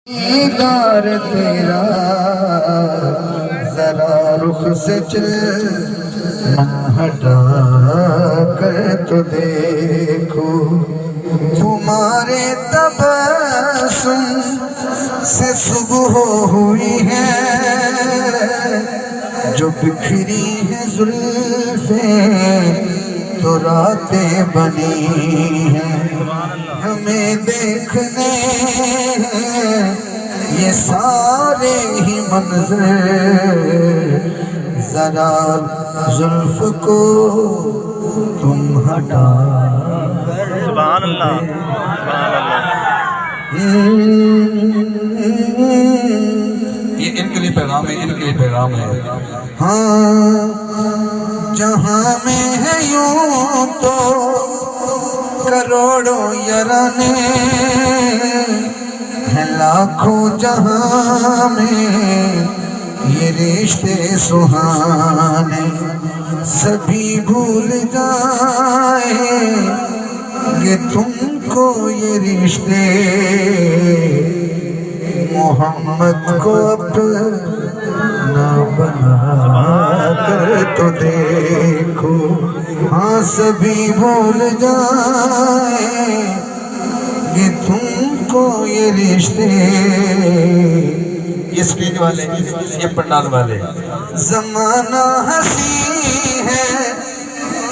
دیدار تیرا ذرا رخ سے چل نہ ہٹا کر تو دیکھو تمہارے تبسم سے صبح ہوئی ہے جو بکھری ہے زلفیں تو راتیں بنی ہیں ہمیں دیکھنے یہ سارے ہی منظر ذرا زلف کو تم ہٹا سبحان اللہ سبحان اللہ یہ ان کے لیے پیغام ہے ان کے لیے پیغام ہے ہاں جہاں میں ہے یوں تو کروڑوں یارانے ہیں لاکھوں جہاں میں یہ رشتے سہانے سبھی بھول جائیں کہ تم کو یہ رشتے محمد کو اپنا بنا کر تو دیکھو ہاں سبھی بھول جائیں کہ تم کو یہ رشتے یہ اسٹیج والے یہ پنڈال والے زمانہ ہنسی ہے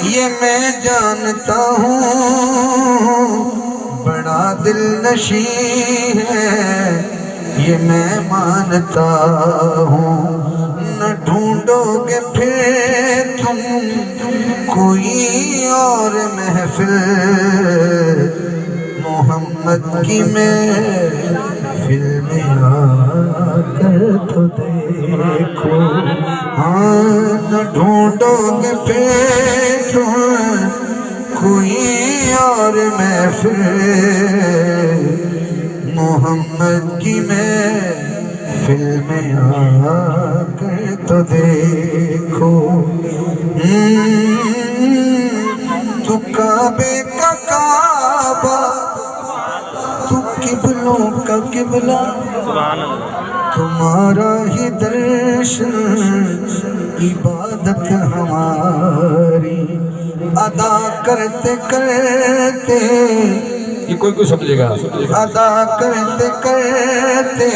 یہ میں جانتا ہوں بڑا دل نشی ہے یہ میں مانتا ہوں نہ ڈھونڈو گے پھر تم کوئی اور محفل محمد کی محفل میں آ کر تو دیکھو ہاں نہ ڈھونڈو گے پھر تم کوئی اور محفل محمد کی محفل میں آ کر تو دیکھو تو کعبے کا کعبہ تو قبلوں کا قبلہ سبحان اللہ تمہارا ہی درشن عبادت ہماری ادا کرتے کرتے یہ کوئی سمجھے گا ادا کرتے کرتے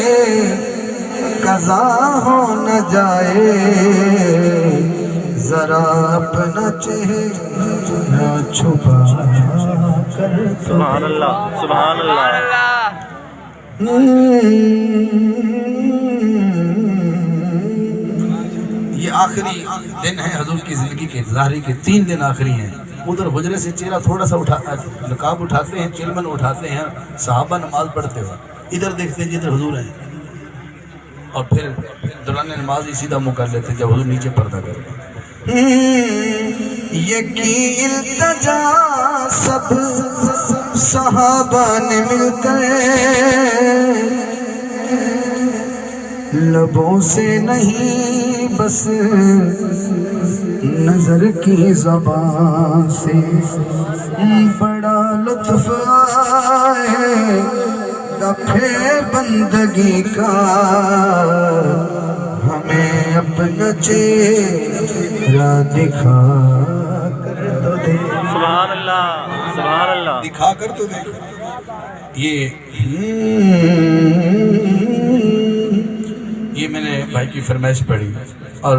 قضا ہو نہ جائے ذرا اپنا چہرہ چھپا کر سبحان اللہ سبحان اللہ یہ آخری دن ہے حضور کی زندگی کے ظاہری کے 3 دن آخری ہیں ادھر حجرے سے چہرہ تھوڑا سا نقاب اٹھاتے ہیں چلمن اٹھاتے ہیں صحابہ نماز پڑھتے ہوئے ادھر دیکھتے ہیں جدھر حضور ہیں اور پھر دوران نماز ہی سیدھا منہ کر لیتے ہیں جب حضور نیچے پردہ کرتے ہیں یہ کی التجا سب صحابہ نے مل کر لبوں سے نہیں بس نظر کی زبان سے بڑا لطف آئے گا پھر بندگی کا ہمیں اپنا چہرہ دکھا کر تو دے سبحان اللہ سبحان اللہ دکھا کر تو دیکھو یہ میں نے بھائی کی فرمائش پڑھی اور